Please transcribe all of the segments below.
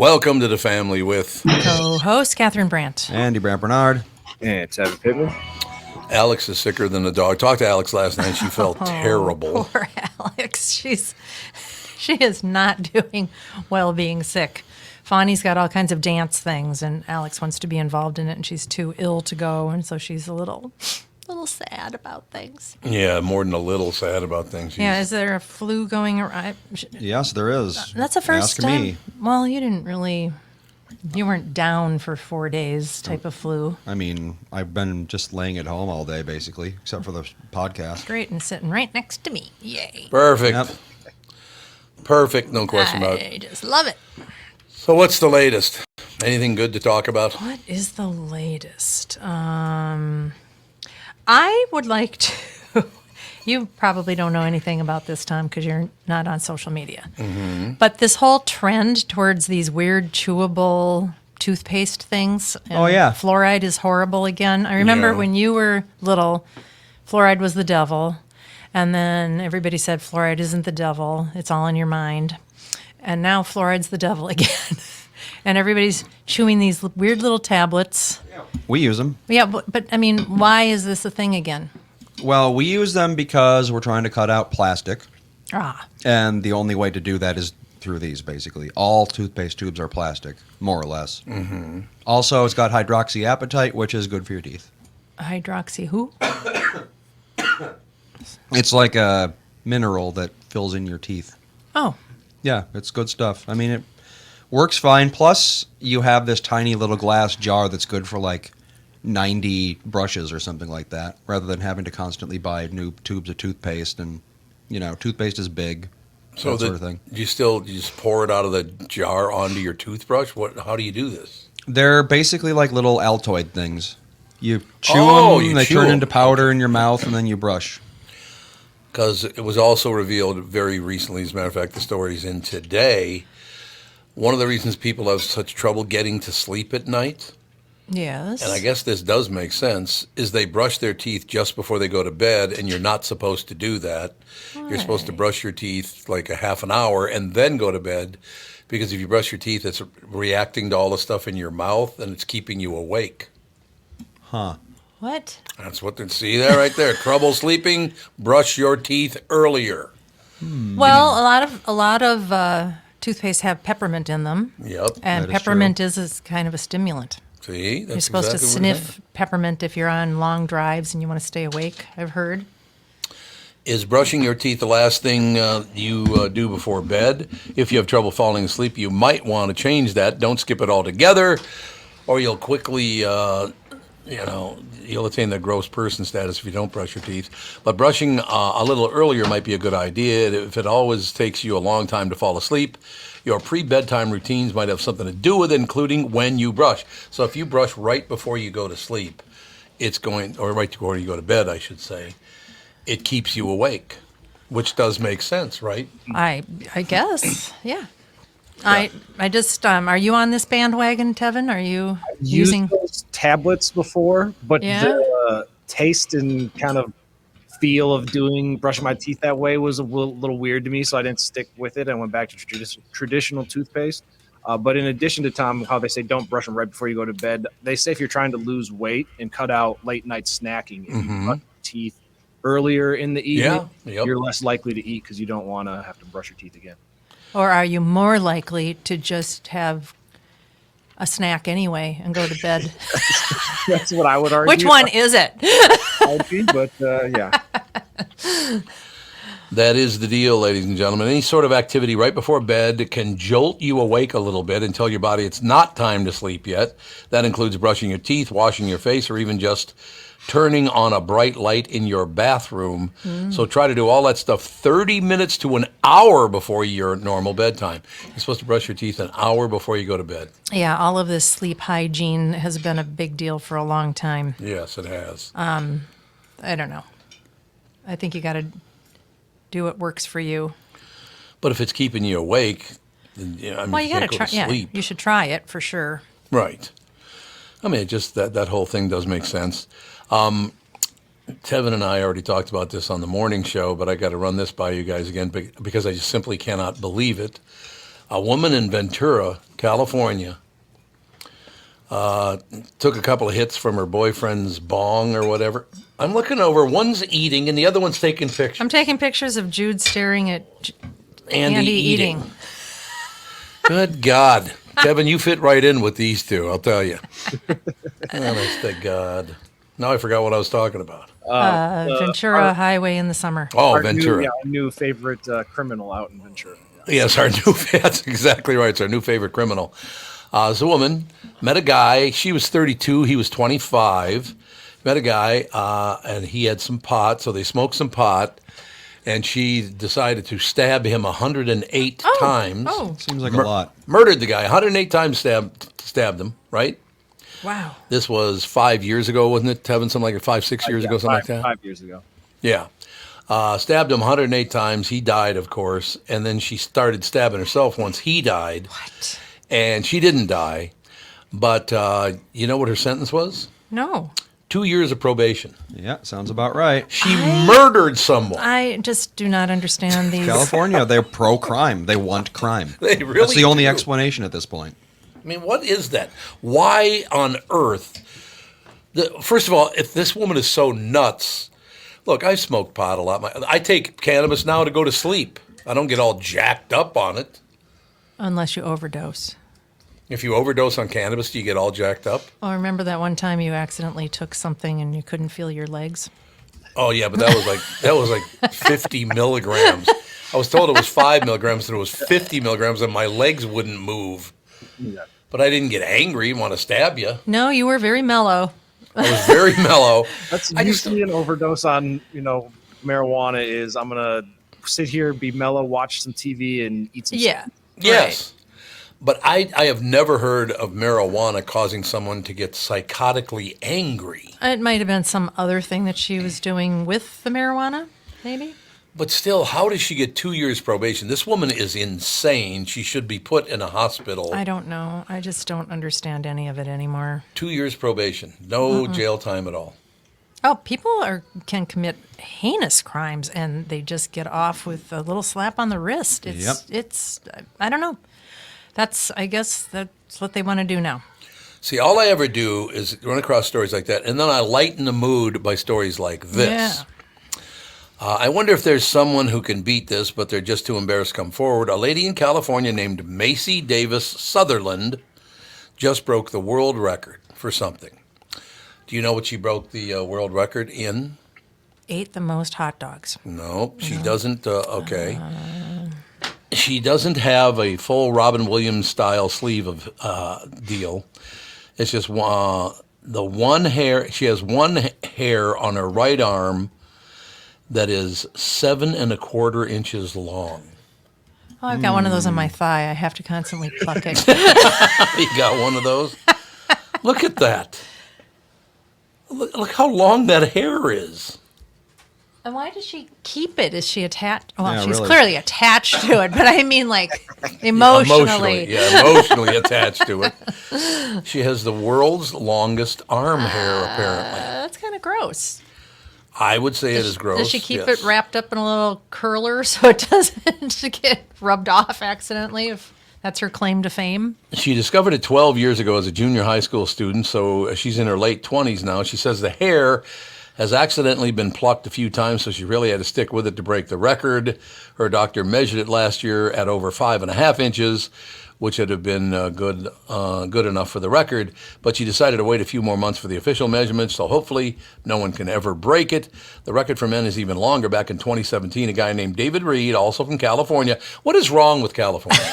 Welcome to the family with co-host Catherine Brandt. Andy Brandt Bernard. And Tevin Pittman. Alex is sicker than the dog. Talked to Alex last night. She felt terrible. Poor Alex. She is not doing well being sick. Fawny's got all kinds of dance things, and Alex wants to be involved in it, and she's too ill to go, and so she's a little sad about things. Yeah, more than a little sad about things. Yeah, is there a flu going around? Yes, there is. That's the first Ask time. me. Well, you weren't down for 4 days type of flu. I mean, I've been just laying at home all day, basically, except for the podcast. Great, and sitting right next to me. Yay. Perfect. Yep. Perfect, no question about it. I just love it. So what's the latest? Anything good to talk about? What is the latest? I would like to. You probably don't know anything about this, Tom, because you're not on social media. Mm-hmm. But this whole trend towards these weird chewable toothpaste things. Oh, yeah. Fluoride is horrible again. I remember when you were little, fluoride was the devil. And then everybody said fluoride isn't the devil. It's all in your mind. And now fluoride's the devil again. And everybody's chewing these weird little tablets. We use them. Yeah, but I mean, why is this a thing again? Well, we use them because we're trying to cut out plastic. Ah. And the only way to do that is through these, basically. All toothpaste tubes are plastic, more or less. Mm-hmm. Also, it's got hydroxyapatite, which is good for your teeth. Hydroxy who? It's like a mineral that fills in your teeth. Oh. Yeah, it's good stuff. I mean, it works fine. Plus, you have this tiny little glass jar that's good for like 90 brushes or something like that, rather than having to constantly buy new tubes of toothpaste. And, toothpaste is big, So that sort of thing. You just pour it out of the jar onto your toothbrush? How do you do this? They're basically like little Altoid things. You chew them, they chew turn 'em. into powder in your mouth, and then you brush. Because it was also revealed very recently, as a matter of fact, the story's in today. One of the reasons people have such trouble getting to sleep at night, Yes. and I guess this does make sense, is they brush their teeth just before they go to bed, and you're not supposed to do that. You're supposed to brush your teeth like a half an hour and then go to bed, because if you brush your teeth, it's reacting to all the stuff in your mouth, and it's keeping you awake. Huh. What? That's what they see there, right there. Trouble sleeping, brush your teeth earlier. Well, a lot of toothpaste have peppermint in them. Yep. And That is peppermint is kind of a stimulant. See, that's You're supposed exactly to what it sniff peppermint if you're on long drives and you want to stay awake, I've heard. Is brushing your teeth the last thing you do before bed? If you have trouble falling asleep, you might want to change that. Don't skip it altogether, or you'll quickly, you'll attain the gross person status if you don't brush your teeth. But brushing a little earlier might be a good idea. If it always takes you a long time to fall asleep, your pre-bedtime routines might have something to do with it, including when you brush. So if you brush right before you go to sleep, or right before you go to bed, I should say, it keeps you awake, which does make sense, right? I guess, yeah. I just, are you on this bandwagon, Tevin? Are you using... Used those tablets before, but Yeah? the taste and kind of feel of brushing my teeth that way was a little weird to me, so I didn't stick with it. I went back to traditional toothpaste. But in addition to, Tom, how they say don't brush them right before you go to bed, they say if you're trying to lose weight and cut out late night snacking, if you brush your teeth earlier in the evening, you're less likely to eat because you don't want to have to brush your teeth again. Or are you more likely to just have a snack anyway and go to bed? That's what I would argue. Which one is it? But yeah. That is the deal, ladies and gentlemen. Any sort of activity right before bed can jolt you awake a little bit and tell your body it's not time to sleep yet. That includes brushing your teeth, washing your face, or even just turning on a bright light in your bathroom. So try to do all that stuff 30 minutes to an hour before your normal bedtime. You're supposed to brush your teeth an hour before you go to bed. Yeah, all of this sleep hygiene has been a big deal for a long time. Yes, it has. I don't know. I think you got to do what works for you. But if it's keeping you awake, then you Well, you got can't to go try. Yeah, sleep. you should try it for sure. Right. I mean, just that whole thing does make sense. Tevin and I already talked about this on the morning show, but I got to run this by you guys again because I just simply cannot believe it. A woman in Ventura, California, took a couple of hits from her boyfriend's bong or whatever. I'm looking over. One's eating and the other one's taking pictures. I'm taking pictures of Jude staring at Andy eating. Good God. Kevin, you fit right in with these two, I'll tell you. Honest to God. Now I forgot what I was talking about. Ventura Highway in the summer. Oh, Our Ventura. Our new favorite criminal out in Ventura. Yes, that's exactly right. It's our new favorite criminal. It's a woman, met a guy. She was 32. He was 25. Met a guy, and he had some pot, so they smoked some pot, and she decided to stab him 108 times. Oh, Seems like a lot. Murdered the guy. 108 times stabbed him, right? wow. This was 5 years ago, wasn't it, Tevin? Something like 5, 6 years ago, something like that? 5 years ago. Yeah. Stabbed him 108 times. He died, of course. And then she started stabbing herself once he died. What? And she didn't die. But you know what her sentence was? No. 2 years of probation. Yeah, sounds about right. She murdered someone. I just do not understand these. California, they're pro-crime. They want crime. They really That's the only do. explanation at this point. I mean, what is that? Why on earth? First of all, if this woman is so nuts, look, I smoke pot a lot. I take cannabis now to go to sleep. I don't get all jacked up on it. Unless you overdose. If you overdose on cannabis, do you get all jacked up? Oh, remember that one time you accidentally took something and you couldn't feel your legs? Oh yeah, but that was like 50 milligrams. I was told it was 5 milligrams, and it was 50 milligrams, and my legs wouldn't move. Yeah. But I didn't get angry and want to stab you. No, you were very mellow. I was very mellow. That's I just- usually an overdose on, marijuana is I'm going to sit here, be mellow, watch some TV, and eat some Yeah. Yes. But I have never heard of marijuana causing someone to get psychotically angry. It might have been some other thing that she was doing with the marijuana, maybe? But still, how does she get 2 years probation? This woman is insane. She should be put in a hospital. I don't know. I just don't understand any of it anymore. 2 years probation. No jail time at all. Oh, people can commit heinous crimes and they just get off with a little slap on the wrist. It's I don't know. I guess that's what they want to do now. See, all I ever do is run across stories like that, and then I lighten the mood by stories like this. Yeah. I wonder if there's someone who can beat this, but they're just too embarrassed to come forward. A lady in California named Macy Davis Sutherland just broke the world record for something. Do you know what she broke the world record in? Ate the most hot dogs. No, she doesn't. Okay. She doesn't have a full Robin Williams style sleeve of deal. It's just the one hair. She has one hair on her right arm that is 7 1/4 inches long. Oh, I've got one of those on my thigh. I have to constantly pluck it. You got one of those? Look at that. Look how long that hair is. And why does she keep it? Is she attached? Well, Yeah, she's really. clearly attached to it, but I mean like emotionally. Emotionally attached to it. She has the world's longest arm hair, apparently. That's kind of gross. I would say it is gross. Does she keep yes. it wrapped up in a little curler so it doesn't get rubbed off accidentally? If that's her claim to fame. She discovered it 12 years ago as a junior high school student, so she's in her late 20s now. She says the hair has accidentally been plucked a few times, so she really had to stick with it to break the record. Her doctor measured it last year at over 5.5 inches, which would have been good enough for the record. But she decided to wait a few more months for the official measurements, so hopefully no one can ever break it. The record for men is even longer. Back in 2017, a guy named David Reed, also from California. What is wrong with California?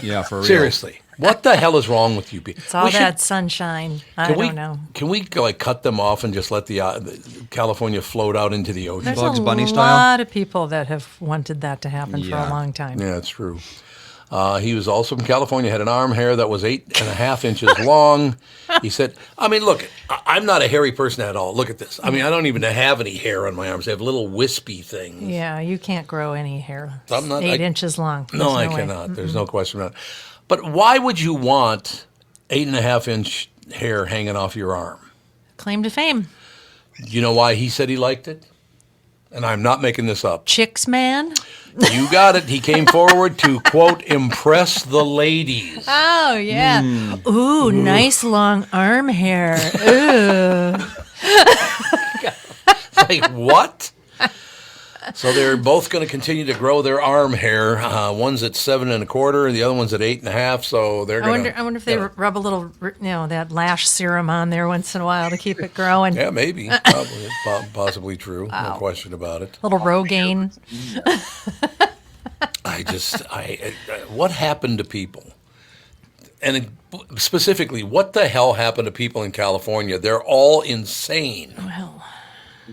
Yeah, for real. Seriously. What the hell is wrong with you people? It's all that sunshine. I don't know. Can we like cut them off and just let the California float out into the ocean? There's Bugs a Bunny style? lot of people that have wanted that to happen for a Yeah. long time. Yeah, that's true. He was also from California, had an arm hair that was 8.5 inches long. He said, I mean, look, I'm not a hairy person at all. Look at this. I mean, I don't even have any hair on my arms. I have little wispy things. Yeah, you can't grow any hair. I'm not- 8 I- inches long. No, I There's way. cannot. There's no question about it. But why would you want 8.5 inch hair hanging off your arm? Claim to fame. Do you know why he said he liked it? And I'm not making this up. Chicks man? You got it. He came forward to, quote, impress the ladies. Oh, yeah. Ooh, nice long arm hair. Ooh. Like, what? So they're both going to continue to grow their arm hair. One's at 7 1/4, and the other one's at 8 1/2. So they're going to. I wonder if they rub a little, that lash serum on there once in a while to keep it growing. Yeah, maybe. Probably. Possibly true. No question about it. Little Rogaine. What happened to people? And specifically, what the hell happened to people in California? They're all insane.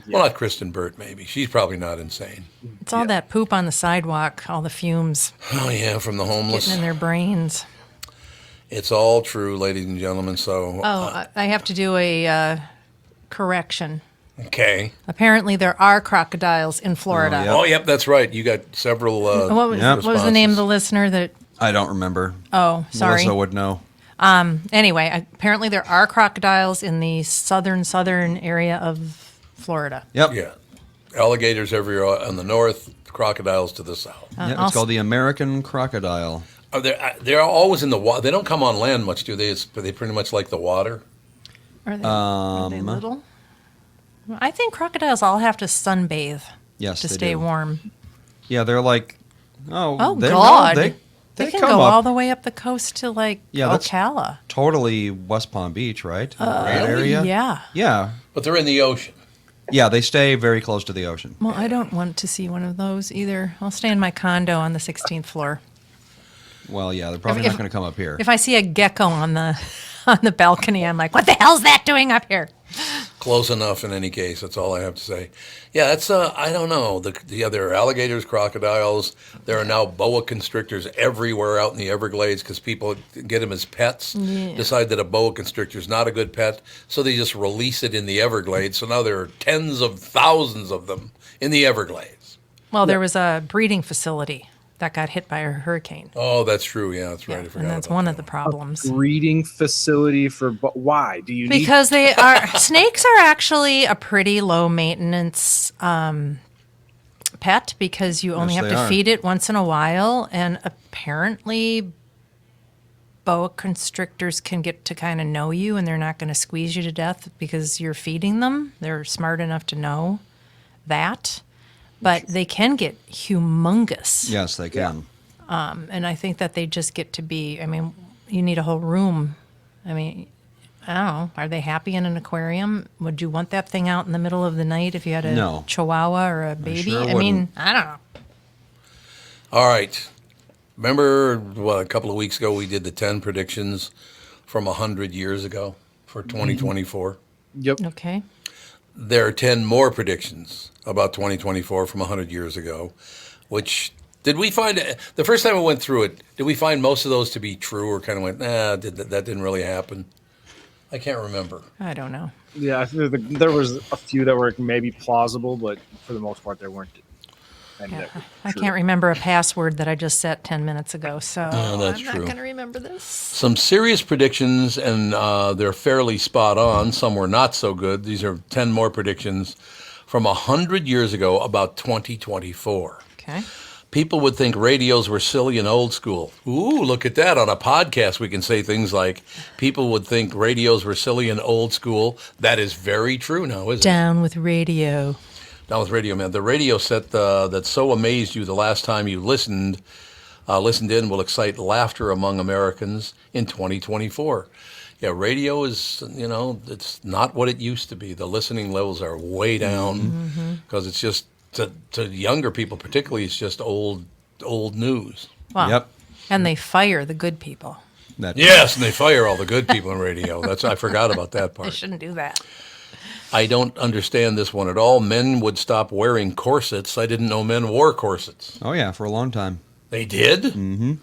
Well, not Kristen Burt, maybe. She's probably not insane. It's all that poop on the sidewalk, all the fumes Oh, yeah, from the homeless. getting in their brains. It's all true, ladies and gentlemen. So, I have to do a correction. okay. Apparently, there are crocodiles in Florida. Yep. Oh, yep, that's right. You got several. What was the name of the listener that? I don't remember. Oh, sorry. Melissa would know. Anyway, apparently there are crocodiles in the southern area of Florida. Yep. Yeah. Alligators everywhere on the north, crocodiles to the south. Yep, it's called the American crocodile. They're always in the water. They don't come on land much, do they? They pretty much like the water. Are they little? I think crocodiles all have to sunbathe Yes, to they stay do. warm. Yeah, they're like, Oh, they, God. No, They can come go up all the way up the coast to, like, Yeah, that's- Ocala. totally West Palm Beach, right? That area? Yeah. Yeah. But they're in the ocean. Yeah, they stay very close to the ocean. Well, I don't want to see one of those either. I'll stay in my condo on the 16th floor. Well, yeah, they're probably If- not going to come up here. If I see a gecko on the balcony, I'm like, what the hell's that doing up here? Close enough in any case. That's all I have to say. Yeah, that's, I don't know. There are alligators, crocodiles. There are now boa constrictors everywhere out in the Everglades because people get them as pets, decide that a boa constrictor is not a good pet, so they just release it in the Everglades. So now there are tens of thousands of them in the Everglades. Well, there was a breeding facility that got hit by a hurricane. Oh, that's true. Yeah, that's right. I forgot And that's about one that. of the problems. Breeding facility for why do you need? Because they are snakes are actually a pretty low maintenance pet because you only Yes, have they to are. feed it once in a while, and apparently boa constrictors can get to kind of know you, and they're not going to squeeze you to death because you're feeding them. They're smart enough to know that, but they can get humongous. Yes, they can. And I think that they just get to be, I mean, you need a whole room. I mean, I don't know. Are they happy in an aquarium? Would you want that thing out in the middle of the night if you had a No. chihuahua or a baby? sure I mean, I don't know. All right. Remember a couple of weeks ago we did the 10 predictions from 100 years ago for 2024? Yep. Okay. There are 10 more predictions about 2024 from 100 years ago, which did we find, the first time we went through it, did we find most of those to be true or kind of went, that didn't really happen? I can't remember. I don't know. Yeah, I think there was a few that were maybe plausible, but for the most part, there weren't. Any that were I true. can't remember a password that I just set 10 minutes ago, so that's I'm true. not going to remember this. Some serious predictions, and they're fairly spot on. Some were not so good. These are 10 more predictions from 100 years ago about 2024. Okay. People would think radios were silly and old school. Ooh, look at that. On a podcast, we can say things like, people would think radios were silly and old school. That is very true now, isn't it? Down with radio. Down with Radio Man. The radio set that so amazed you the last time you listened in will excite laughter among Americans in 2024. Yeah, radio is, it's not what it used to be. The listening levels are way down because it's just, to younger people particularly, it's just old news. Wow. Yep. And they fire the good people. Yes, and they fire all the good people in radio. I forgot about that They part. shouldn't do that. I don't understand this one at all. Men would stop wearing corsets. I didn't know men wore corsets. Oh, yeah, for a long time. They did? Mm-hmm.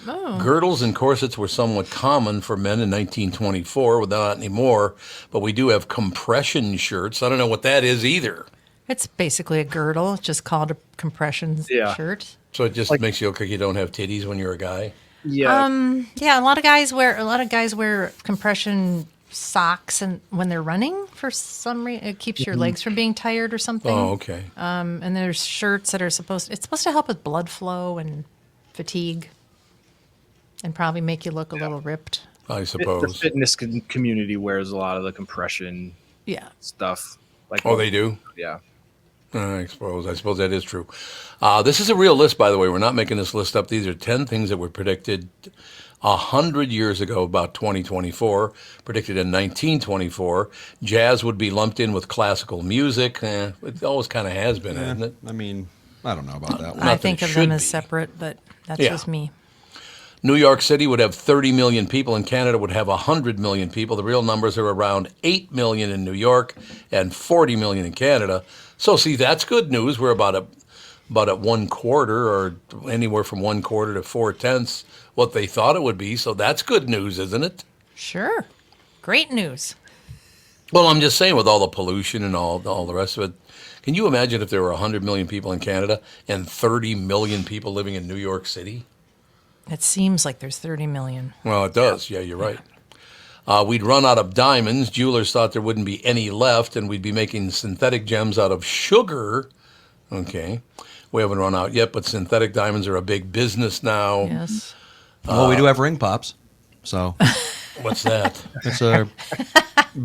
Oh. Girdles and corsets were somewhat common for men in 1924, well, not anymore, but we do have compression shirts. I don't know what that is either. It's basically a girdle. It's just called a compression shirt. So it just makes you look like you don't have titties when you're a guy? Yeah. Yeah, a lot of guys wear compression socks and when they're running for some reason. It keeps your legs from being tired or something. Oh, okay. And there's shirts that are supposed to help with blood flow and fatigue and probably make you look a little ripped. I The suppose. fitness community wears a lot of the compression Yeah. stuff. Like, Oh, they do? Yeah. I suppose. I suppose that is true. This is a real list, by the way. We're not making this list up. These are 10 things that were predicted 100 years ago, about 2024. Predicted in 1924. Jazz would be lumped in with classical music. It always kind of has been, hasn't it? I mean, I don't know about that one. I that think it of them should as be. separate, but that's Yeah. just me. New York City would have 30 million people, and Canada would have 100 million people. The real numbers are around 8 million in New York and 40 million in Canada. So, see, that's good news. We're about at 1/4 or anywhere from 1/4 to 4/10 what they thought it would be. So that's good news, isn't it? Sure. Great news. Well, I'm just saying with all the pollution and all the rest of it. Can you imagine if there were 100 million people in Canada and 30 million people living in New York City? It seems like there's 30 million. Well, it does. Yeah, you're right. We'd run out of diamonds. Jewelers thought there wouldn't be any left, and we'd be making synthetic gems out of sugar. Okay. We haven't run out yet, but synthetic diamonds are a big business now. Yes. Well, we do have ring pops, so What's that? it's a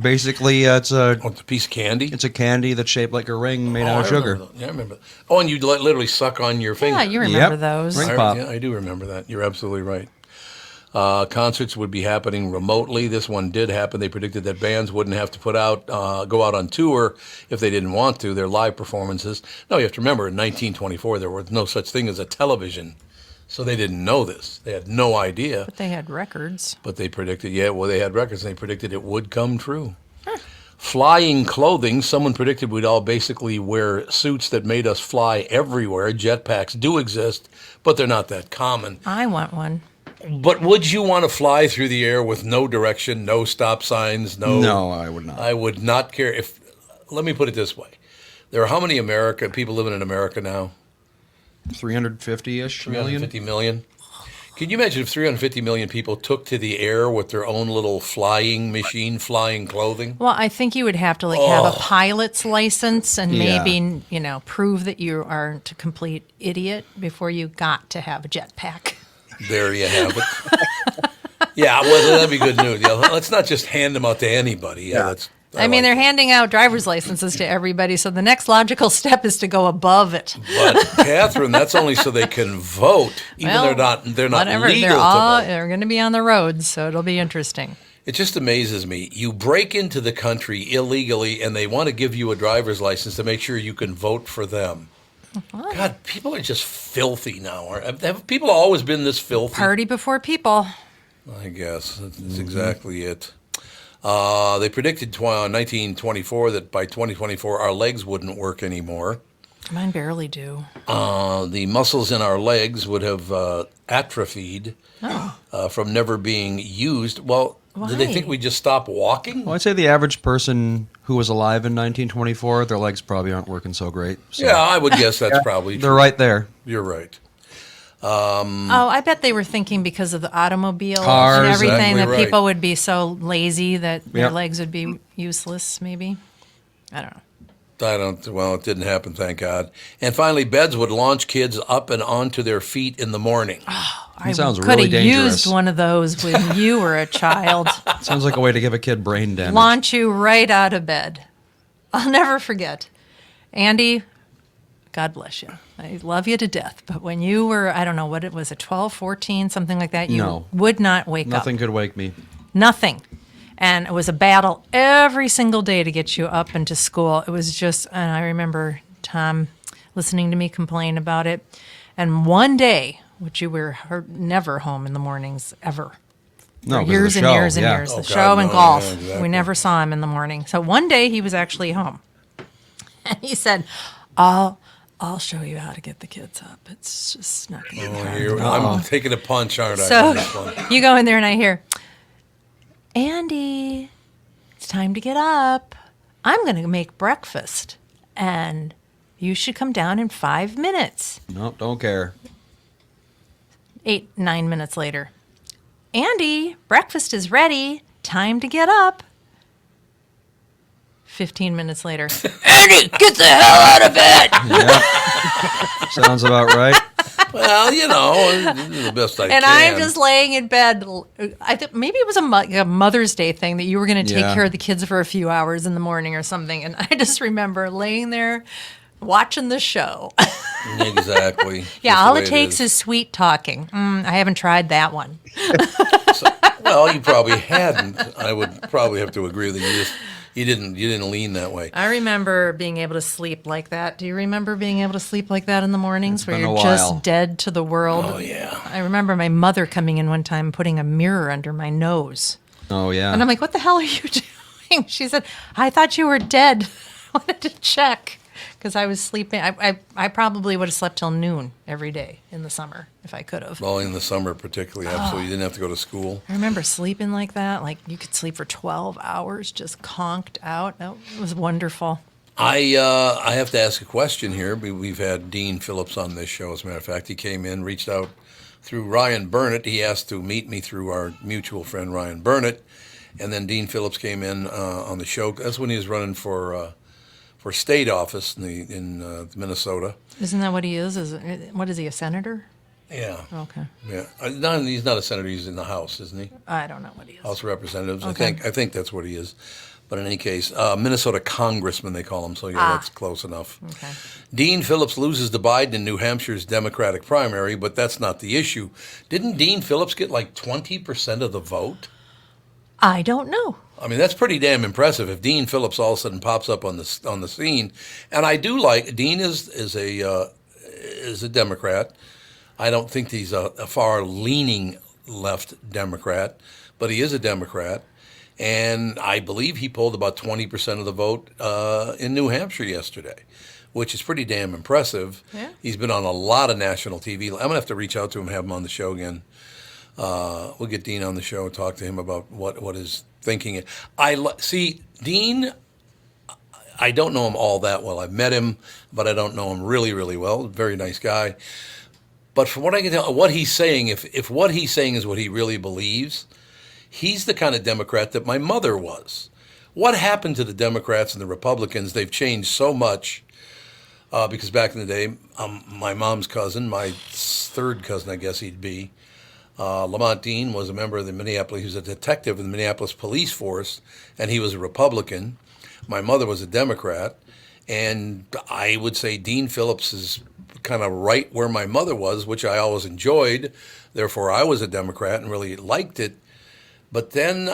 basically it's a Oh, it's a piece of candy? it's a candy that's shaped like a ring made out I of sugar. remember that. Yeah, I remember that. Oh, and you literally suck on your finger. Yeah, you remember Yep. those. Ring pop. Yeah, I do remember that. You're absolutely right. Concerts would be happening remotely. This one did happen. They predicted that bands wouldn't have to go out on tour if they didn't want to. Their live performances. No, you have to remember, in 1924, there was no such thing as a television. So they didn't know this. They had no idea. But they had records. But they predicted, they had records, and they predicted it would come true. Flying clothing, someone predicted we'd all basically wear suits that made us fly everywhere. Jetpacks do exist, but they're not that common. I want one. But would you want to fly through the air with no direction, no stop signs, No, I would not. I would not care if. Let me put it this way: there are how many people living in America now? 350-ish million. 350 million. Can you imagine if 350 million people took to the air with their own little flying machine, flying clothing? Well, I think you would have to have a pilot's license and Yeah. maybe, prove that you aren't a complete idiot before you got to have a jetpack. There you have it. Yeah, well, that'd be good news. Yeah, let's not just hand them out to anybody. Yeah, that's. I mean, they're handing out driver's licenses to everybody, so the next logical step is to go above it. But Catherine, that's only so they can vote. Even Well, they're not whatever. legal They're to vote. they're going to be on the roads, so it'll be interesting. It just amazes me. You break into the country illegally, and they want to give you a driver's license to make sure you can vote for them. God, people are just filthy now. Have people always been this filthy? Party before people. I guess that's exactly it. They predicted 1924 that by 2024 our legs wouldn't work anymore. Mine barely do. The muscles in our legs would have atrophied from never being used. Well, did they think Why? we'd just stop walking? Well, I'd say the average person who was alive in 1924, their legs probably aren't working so great. So Yeah, I would guess that's probably they're true. right there. You're right. Oh, I bet they were thinking because of the automobile Cars, and everything exactly that right. people would be so lazy that their Yep. legs would be useless, maybe. I don't know. Well, it didn't happen, thank God. And finally, beds would launch kids up and onto their feet in the morning. I sounds could really have dangerous. used one of those when you were a child. Sounds like a way to give a kid brain damage. Launch you right out of bed. I'll never forget. Andy, God bless you. I love you to death. But when you were, I don't know, what it was, 12, 14, something like that, you No. would not wake up. Nothing could wake me. Nothing. And it was a battle every single day to get you up and to school. It was just, and I remember Tom listening to me complain about it. And one day, which you were never home in the mornings, ever. No, For 'cause of the years and show, years and yeah. years. Oh, The God, show and no, golf. yeah, exactly. We never saw him in the morning. So one day he was actually home. And he said, I'll show you how to get the kids up. It's just not going to be hard. I'm taking a punch, aren't I? So on this one? you go in there and I hear, Andy, it's time to get up. I'm going to make breakfast and you should come down in 5 minutes. Nope, don't care. 9 minutes later. Andy, breakfast is ready. Time to get up. 15 minutes later, Andy, get the hell out of bed. Yeah. Sounds about right. Well, the best I can. And I'm just laying in bed. I think maybe it was a Mother's Day thing that you were going to take Yeah. care of the kids for a few hours in the morning or something. And I just remember laying there watching the show. Exactly. Yeah, Just all the it way takes is. is sweet talking. I haven't tried that one. Well, you probably hadn't. I would probably have to agree that you didn't lean that way. I remember being able to sleep like that. Do you remember being able to sleep like that in the mornings It's where been a you're while. just dead to the world? Oh yeah. I remember my mother coming in one time and putting a mirror under my nose. Oh yeah. And I'm like, what the hell are you doing? She said, I thought you were dead. I wanted to check because I was sleeping. I probably would have slept till noon every day in the summer if I could have. Well, in the summer particularly, absolutely. You didn't have to go to school. I remember sleeping like that. Like you could sleep for 12 hours just conked out. That was wonderful. I have to ask a question here. We've had Dean Phillips on this show, as a matter of fact. He came in, reached out through Ryan Burnett. He asked to meet me through our mutual friend Ryan Burnett. And then Dean Phillips came in on the show. That's when he was running for state office in Minnesota. Isn't that what he is? What is he, a senator? Yeah. Okay. Yeah. No, he's not a senator. He's in the House, isn't he? I don't know what he is. House of Representatives. Okay. I think that's what he is. But in any case, Minnesota congressman, they call him, so that's close enough. Okay. Dean Phillips loses to Biden in New Hampshire's Democratic primary, but that's not the issue. Didn't Dean Phillips get like 20% of the vote? I don't know. I mean, that's pretty damn impressive if Dean Phillips all of a sudden pops up on the scene. And I do like, Dean is a Democrat. I don't think he's a far-leaning left Democrat, but he is a Democrat. And I believe he pulled about 20% of the vote in New Hampshire yesterday, which is pretty damn impressive. Yeah. He's been on a lot of national TV. I'm going to have to reach out to him, have him on the show again. We'll get Dean on the show and talk to him about what his thinking is. See, Dean, I don't know him all that well. I've met him, but I don't know him really, really well. Very nice guy. But from what I can tell, what he's saying, if what he's saying is what he really believes, he's the kind of Democrat that my mother was. What happened to the Democrats and the Republicans? They've changed so much because back in the day, my mom's cousin, my third cousin, I guess he'd be, Lamont Dean was a member of the Minneapolis. He was a detective in the Minneapolis police force, and he was a Republican. My mother was a Democrat, and I would say Dean Phillips is kind of right where my mother was, which I always enjoyed. Therefore, I was a Democrat and really liked it. But then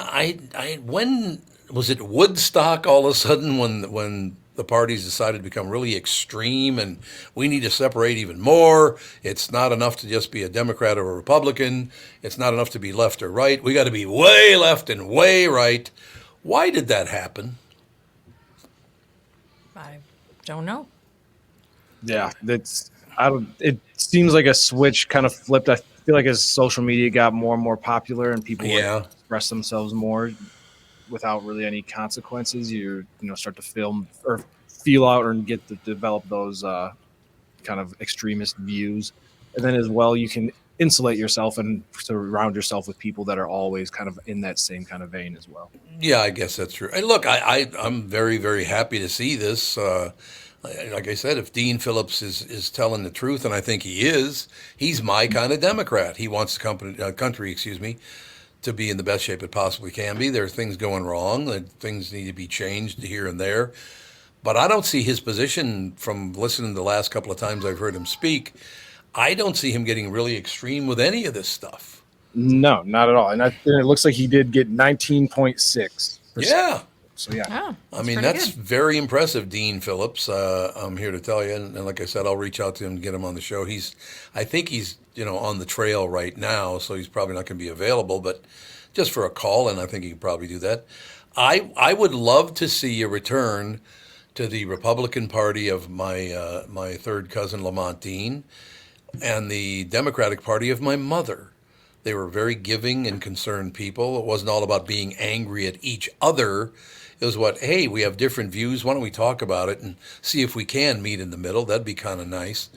when was it Woodstock all of a sudden when the parties decided to become really extreme and we need to separate even more. It's not enough to just be a Democrat or a Republican. It's not enough to be left or right. We got to be way left and way right. Why did that happen? I don't know. Yeah, it seems like a switch kind of flipped. I feel like as social media got more and more popular and people would express themselves more without really any consequences, you start to feel out and get to develop those kind of extremist views. And then as well, you can insulate yourself and surround yourself with people that are always kind of in that same kind of vein as well. Yeah, I guess that's true. And look, I'm very, very happy to see this. Like I said, if Dean Phillips is telling the truth, and I think he is, he's my kind of Democrat. He wants the country, to be in the best shape it possibly can be. There are things going wrong. Things need to be changed here and there. But I don't see his position from listening to the last couple of times I've heard him speak. I don't see him getting really extreme with any of this stuff. No, not at all. And it looks like he did get 19.6%. Yeah. So, yeah. Oh, I mean, that's very impressive, Dean Phillips. I'm here to tell you. And like I said, I'll reach out to him and get him on the show. I think he's on the trail right now, so he's probably not going to be available. But just for a call, and I think he can probably do that. I would love to see a return to the Republican Party of my third cousin, Lamont Dean, and the Democratic Party of my mother. They were very giving and concerned people. It wasn't all about being angry at each other. It was hey, we have different views. Why don't we talk about it and see if we can meet in the middle? That'd be kind of nice.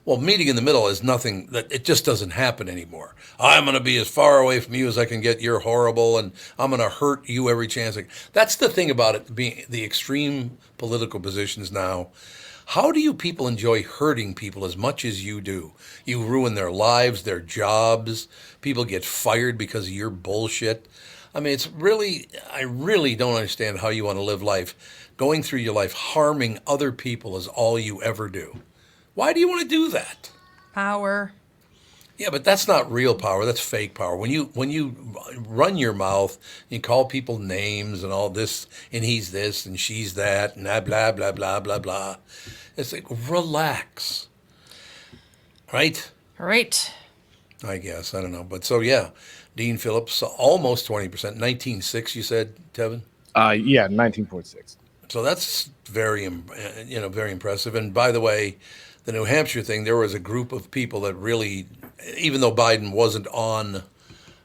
Well, meeting in the middle is nothing that it just doesn't happen anymore. I'm going to be as far away from you as I can get. You're horrible, and I'm going to hurt you every chance. That's the thing about it being the extreme political positions now. How do you people enjoy hurting people as much as you do? You ruin their lives, their jobs. People get fired because of your bullshit. I mean, I really don't understand how you want to live life. Going through your life harming other people is all you ever do. Why do you want to do that? Power. Yeah, but that's not real power. That's fake power. When you run your mouth, you call people names and all this, and he's this and she's that, and blah blah blah blah blah. It's like relax, right? Right. I guess I don't know, but so yeah, Dean Phillips almost 20%, 19.6. You said, Tevin. Yeah, 19.6. So that's very very impressive. And by the way, the New Hampshire thing, there was a group of people that really, even though Biden wasn't on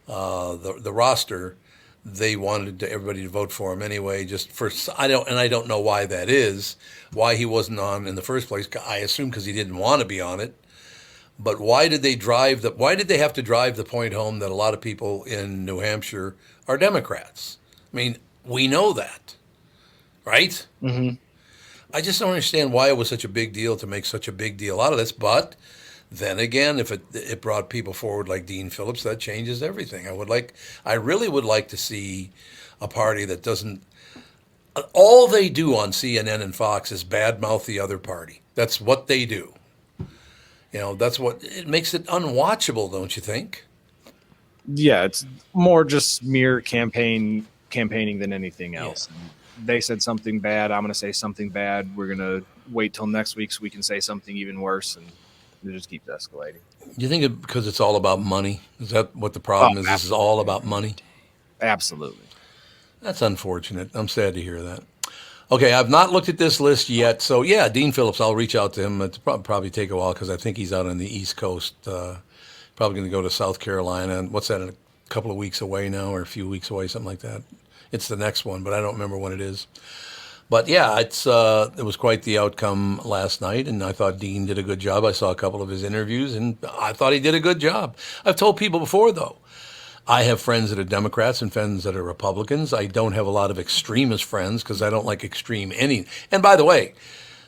the roster, they wanted everybody to vote for him anyway. Just for I don't know why that is, why he wasn't on in the first place. I assume because he didn't want to be on it. But why did they have to drive the point home that a lot of people in New Hampshire are Democrats? I mean, we know that, right? Mm-hmm. I just don't understand why it was such a big deal to make such a big deal out of this. But then again, if it brought people forward like Dean Phillips, that changes everything. I really would like to see a party that doesn't. All they do on CNN and Fox is badmouth the other party. That's what they do. That's what it makes it unwatchable, don't you think? Yeah, it's more just smear campaigning than anything else. Yeah. They said something bad. I'm going to say something bad. We're going to wait till next week so we can say something even worse, and it just keeps escalating. Do you think because it's all about money? Is that what the problem is? This is all about money? Absolutely. That's unfortunate. I'm sad to hear that. Okay, I've not looked at this list yet. So, yeah, Dean Phillips, I'll reach out to him. It'll probably take a while because I think he's out on the East Coast. Probably going to go to South Carolina. And what's that, in a couple of weeks away now or a few weeks away, something like that? It's the next one, but I don't remember when it is. But, yeah, it was quite the outcome last night, and I thought Dean did a good job. I saw a couple of his interviews, and I thought he did a good job. I've told people before, though, I have friends that are Democrats and friends that are Republicans. I don't have a lot of extremist friends because I don't like extreme any. And by the way,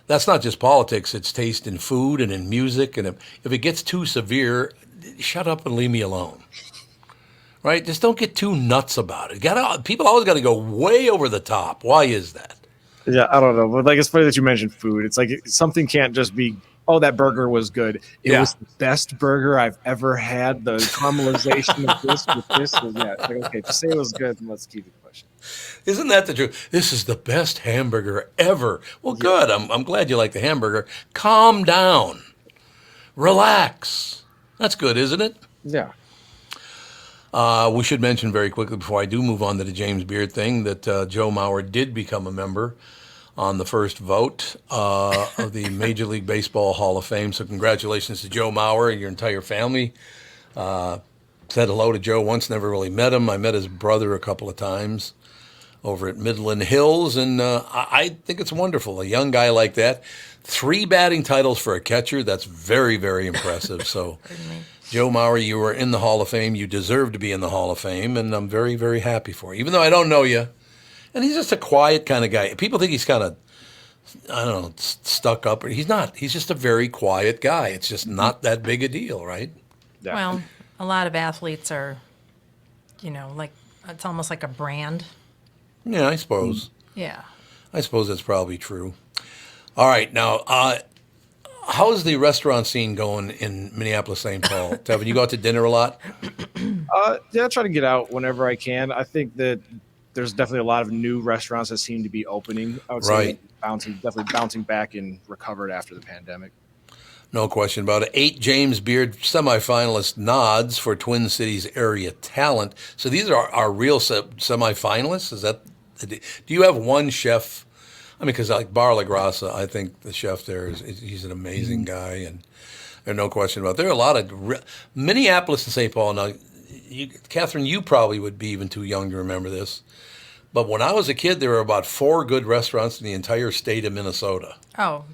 that's not just politics. It's taste in food and in music. And if it gets too severe, shut up and leave me alone. Right? Just don't get too nuts about it. People always got to go way over the top. Why is that? Yeah, I don't know. But it's funny that you mentioned food. It's like something can't just be, oh, that burger was good. It was the best burger I've ever had. The caramelization of this with this. Okay, just say it was good and let's keep it pushing. Isn't that the truth? This is the best hamburger ever. Well, good. I'm glad you like the hamburger. Calm down. Relax. That's good, isn't it? Yeah. We should mention very quickly before I do move on to the James Beard thing that Joe Mauer did become a member on the first vote of the Major League Baseball Hall of Fame. So congratulations to Joe Mauer and your entire family. Said hello to Joe once, never really met him. I met his brother a couple of times over at Midland Hills, and I think it's wonderful. A young guy like that. 3 batting titles for a catcher, that's very, very impressive. So, Joe Mauer, you are in the Hall of Fame. You deserve to be in the Hall of Fame, and I'm very, very happy for you, even though I don't know you. And he's just a quiet kind of guy. People think he's kind of, I don't know, stuck up. He's not. He's just a very quiet guy. It's just not that big a deal, right? Yeah. Well, a lot of athletes are, like it's almost like a brand. Yeah, I suppose. Yeah. I suppose that's probably true. All right, now, how's the restaurant scene going in Minneapolis, St. Paul? Tevin, you go out to dinner a lot? Yeah, I try to get out whenever I can. I think that there's definitely a lot of new restaurants that seem to be opening. I would say definitely bouncing back and recovered after the pandemic. No question about it. 8 James Beard semifinalist nods for Twin Cities area talent. So these are our real semifinalists? Is that? Do you have one chef? I mean, because like Bar La Grassa, I think the chef there he's an amazing guy, and there's no question about it. There are a lot of Minneapolis and St. Paul. Now, Catherine, you probably would be even too young to remember this, but when I was a kid, there were about 4 good restaurants in the entire state of Minnesota. Oh,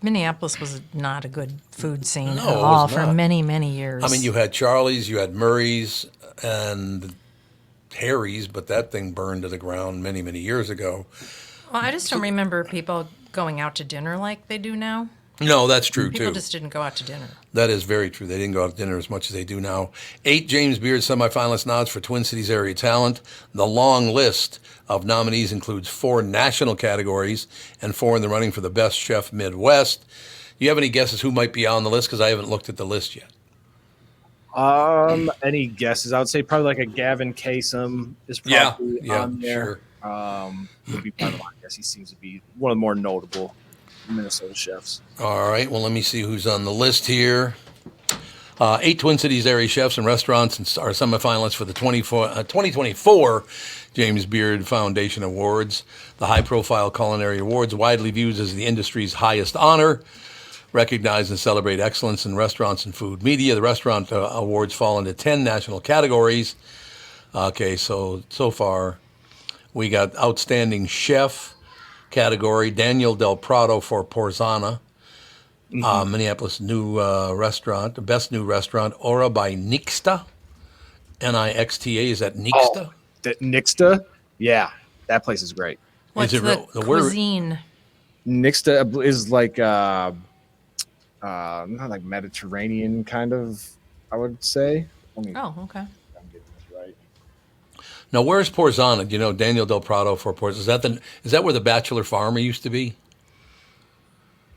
Minneapolis was not a good food scene No, at it was all for not. many, many years. I mean, you had Charlie's, you had Murray's, and Harry's, but that thing burned to the ground many, many years ago. well, I just don't remember people going out to dinner like they do now. No, that's true, People too. just didn't go out to dinner. That is very true. They didn't go out to dinner as much as they do now. 8 James Beard semifinalist nods for Twin Cities area talent. The long list of nominees includes 4 national categories and 4 in the running for the best chef Midwest. Do you have any guesses who might be on the list? Because I haven't looked at the list yet. Any guesses? I would say probably like a Gavin Kasem is probably on there. Sure. Would be probably my guess. He seems to be one of the more notable Minnesota chefs. All right. Well, let me see who's on the list here. 8 Twin Cities area chefs and restaurants are semifinalists for the 2024 James Beard Foundation Awards, the high-profile culinary awards widely viewed as the industry's highest honor, recognize and celebrate excellence in restaurants and food media. The restaurant awards fall into 10 national categories. Okay, so far we got outstanding chef category, Daniel Del Prado for Porzana. Minneapolis new restaurant, best new restaurant, Ora by Nixta. Nixta, is that Nixta? That Nixta, yeah, that place is great. What's it the real- where- cuisine? Nixta is like not like Mediterranean kind of, I would say. Oh, okay. I'm getting this right. Now, where's Porzana? Do you know Daniel Del Prado for Porzana? Is that where the Bachelor Farmer used to be?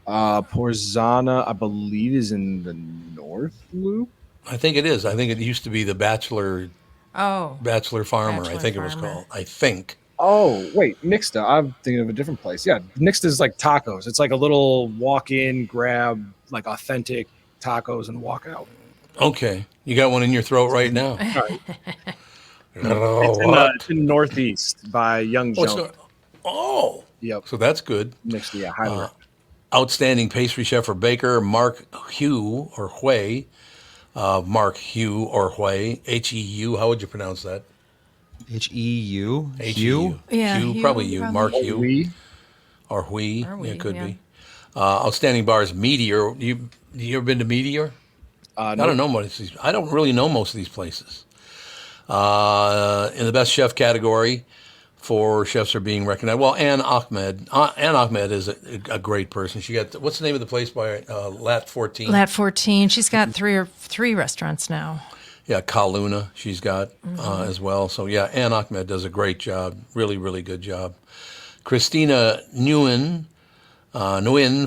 Porzana, I believe, is in the North Loop. I think it is. I think it used to be the Bachelor Oh, Farmer. I Bachelor think it was Farmer. called. I think. Oh, wait, Nixta. I'm thinking of a different place. Yeah, Nixta is like tacos. It's like a little walk-in, grab like authentic tacos and walk out. Okay, you got one in your throat right now. It's in Northeast by Young Oh, it's Jones. not- oh, Yep, so that's good. Nixta. Yeah, highly recommend. Outstanding pastry chef or baker, Mark Hugh or Hui. Mark Hugh or Hui. Heu. How would you pronounce that? Heu? Hugh. Yeah, Hugh, Hugh, probably you. probably. Mark Hugh We or Hui. Or Hui, It could yeah. be. Outstanding bars, Meteor. You ever been to Meteor? I don't know most of these. I don't really know most of these places. In the best chef category, 4 chefs are being recognized. Well, Ann Ahmed. Ann Ahmed is a great person. She got what's the name of the place by Lat 14? Lat 14. She's got three restaurants now. Yeah, Kaluna. She's got as well. So yeah, Ann Ahmed does a great job. Really, really good job. Christina Nguyen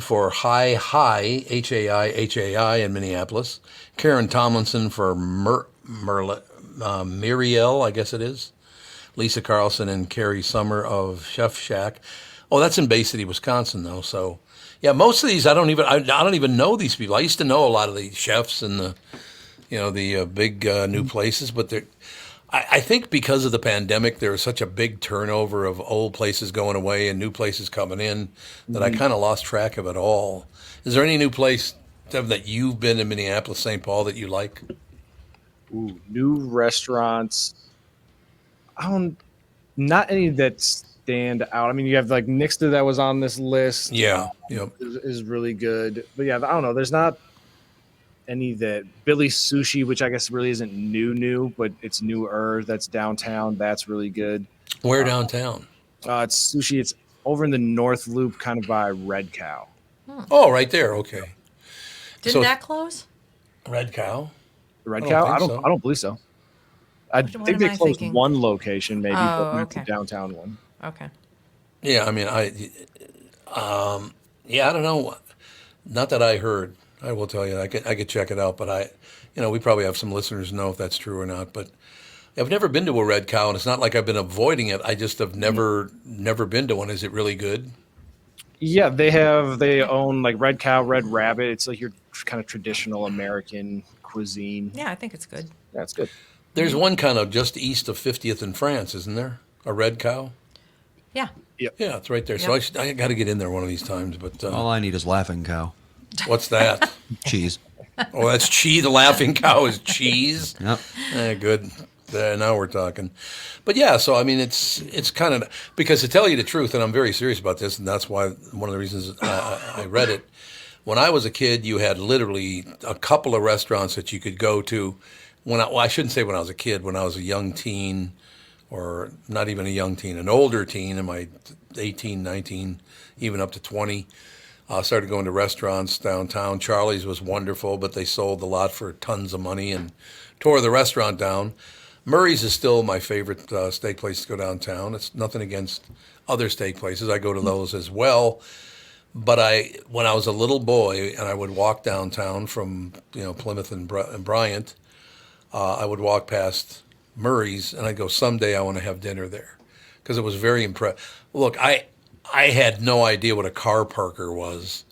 for Hi Hai in Minneapolis. Karen Tomlinson for Muriel, I guess it is. Lisa Carlson and Carrie Summer of Chef Shack. Oh, that's in Bay City, Wisconsin, though. So, yeah, most of these I don't even know these people. I used to know a lot of the chefs and the big new places, but I think because of the pandemic, there was such a big turnover of old places going away and new places coming in that I kind of lost track of it all. Is there any new place, Devin, that you've been in Minneapolis, St. Paul, that you like? Ooh, new restaurants. Not any that stand out. I mean, you have like Nixta that was on this list. Yeah, yep. is really good. But yeah, I don't know. There's not any that Billy's Sushi, which I guess really isn't new, but it's newer. That's downtown. That's really good. Where downtown? It's sushi. It's over in the North Loop, kind of by Red Cow. Oh, right there. Okay. Didn't So- that close? Red Cow? Red I don't Cow? think I don't. so. I don't believe so. I What think am they I closed thinking? one location, maybe, but Oh, not the okay. downtown one. Okay. Yeah, I mean, I don't know. Not that I heard. I will tell you, I could check it out, but we probably have some listeners who know if that's true or not. But I've never been to a Red Cow, and it's not like I've been avoiding it. I just have never been to one. Is it really good? Yeah, they own like Red Cow, Red Rabbit. It's like your kind of traditional American cuisine. Yeah, I think it's good. Yeah, it's good. There's one kind of just east of 50th in France, isn't there? A Red Cow? Yeah. Yeah, it's right there. So I got to get in there one of these times. But All I need is Laughing Cow. what's that? Cheese. Oh, that's cheese. The Laughing Cow is cheese. Yep. Good. Now we're talking. But yeah, so I mean, it's kind of, because to tell you the truth, and I'm very serious about this, and that's why one of the reasons I read it. When I was a kid, you had literally a couple of restaurants that you could go to. Well, I shouldn't say when I was a kid. When I was a young teen, or not even a young teen, an older teen, in my 18, 19, even up to 20. I started going to restaurants downtown. Charlie's was wonderful, but they sold a lot for tons of money and tore the restaurant down. Murray's is still my favorite steak place to go downtown. It's nothing against other steak places. I go to those as well. But when I was a little boy and I would walk downtown from Plymouth and Bryant, I would walk past Murray's and I'd go, someday I want to have dinner there, because it was very impressive. Look, I had no idea what a car parker was,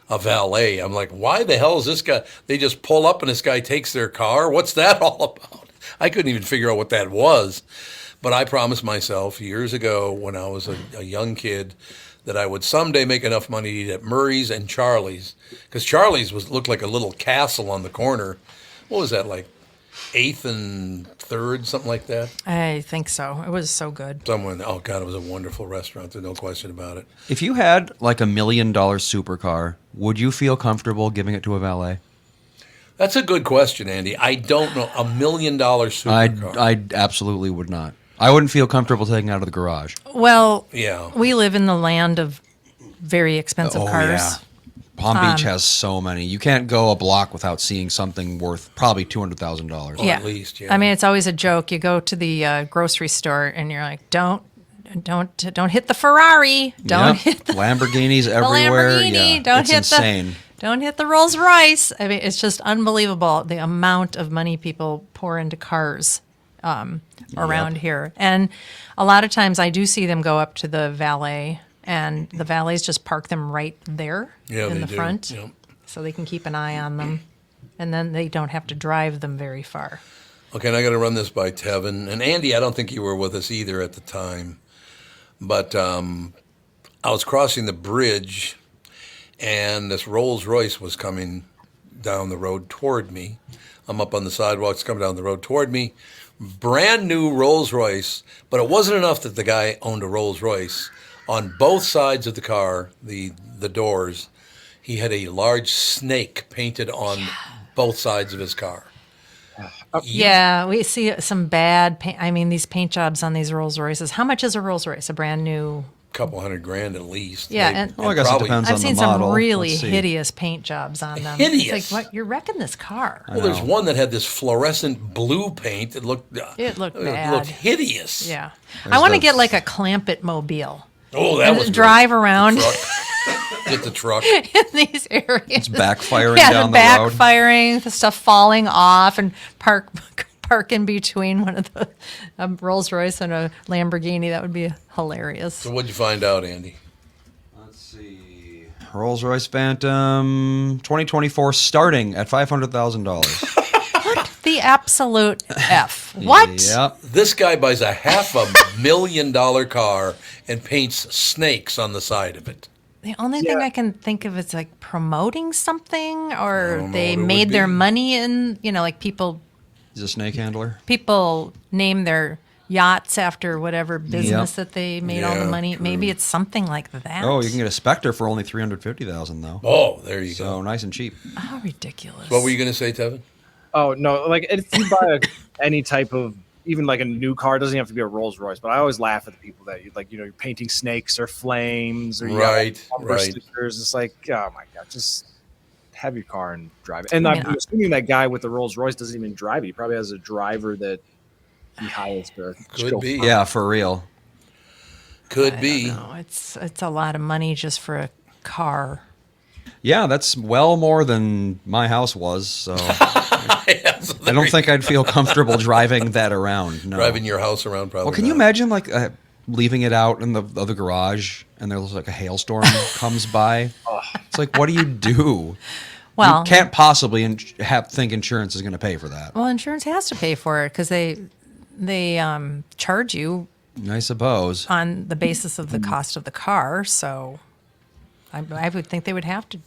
a valet. I'm like, why the hell is this guy? They just pull up and this guy takes their car. What's that all about? I couldn't even figure out what that was. But I promised myself years ago when I was a young kid that I would someday make enough money to eat at Murray's and Charlie's, because Charlie's looked like a little castle on the corner. What was that, like 8th and 3rd, something like that? I think so. It was so good. Oh God, it was a wonderful restaurant. There's no question about it. If you had like $1 million supercar, would you feel comfortable giving it to a valet? That's a good question, Andy. I don't know. $1 million supercar. I absolutely would not. I wouldn't feel comfortable taking it out of the garage. Well, Yeah. we live in the land of very expensive cars. Yeah. Palm Beach has so many. You can't go a block without seeing something worth probably $200,000. Well, Yeah. at least, yeah. I mean, it's always a joke. You go to the grocery store and you're like, don't hit the Ferrari. Don't Yep. hit the Lamborghinis everywhere. Lamborghini. Yeah. Don't it's hit insane. Don't hit the Rolls Royce. I mean, it's just unbelievable the amount of money people pour into cars around here. And a lot of times I do see them go up to the valet, and the valets just park them right there in the front, Yep. so they can keep an eye on them, and then they don't have to drive them very far. Okay, and I got to run this by Tevin. And Andy, I don't think you were with us either at the time. But I was crossing the bridge, and this Rolls Royce was coming down the road toward me. I'm up on the sidewalk, it's coming down the road toward me. Brand new Rolls Royce, but it wasn't enough that the guy owned a Rolls Royce. On both sides of the car, the doors, he had a large snake painted on both sides of his car. Yeah, we see some bad paint. I mean, these paint jobs on these Rolls Royces. How much is a Rolls Royce? A brand new? Couple $100,000 at least. Yeah, Maybe. and Well, I guess it probably- depends I've on the seen model. some really Let's see. hideous paint jobs on them. Hideous? It's like, what? You're wrecking this car. Well, there's one that had this fluorescent blue paint. It looked It looked It looked bad. hideous. Yeah. There's I want to the- get like a Clamp-It mobile. Oh, that And was drive great. around The truck. Get the truck. in these areas. It's backfiring Yeah, down the the road. backfiring, the stuff falling off, and park in between one of the Rolls Royce and a Lamborghini. That would be hilarious. So what'd you find out, Andy? Let's see. Rolls Royce Phantom 2024 starting at $500,000. The absolute F. What? Yep. This guy buys a $500,000 car and paints snakes on the side of it. The only thing I can think of is like promoting something, or don't know they what it made would their be. money in, like people He's a snake handler. name their yachts after whatever business that they made all the Yeah, money. true. Maybe it's something like that. Oh, you can get a Spectre for only $350,000 though. Oh, there you So go. nice and cheap. How ridiculous. What were you going to say, Tevin? Oh no! Like if you buy any type of, even like a new car, it doesn't have to be a Rolls Royce. But I always laugh at the people that you're painting snakes or flames or you got, Right, bumper right. stickers. It's like, oh my god, just have your car and drive it. And I mean, I'm assuming that guy with the Rolls Royce doesn't even drive it. He probably has a driver that he hires to Could be. Yeah, for real. Could be. No, it's a lot of money just for a car. Yeah, that's well more than my house was. So Yeah, so I don't think I'd feel comfortable driving that around. No. driving your house around probably. Well, can you not. imagine like leaving it out in the other garage and there's like a hailstorm comes by? It's like, what do you do? Well, You can't possibly think insurance is going to pay for that. well, insurance has to pay for it because they charge you I suppose. on the basis of the cost of the car. So I would think they would have to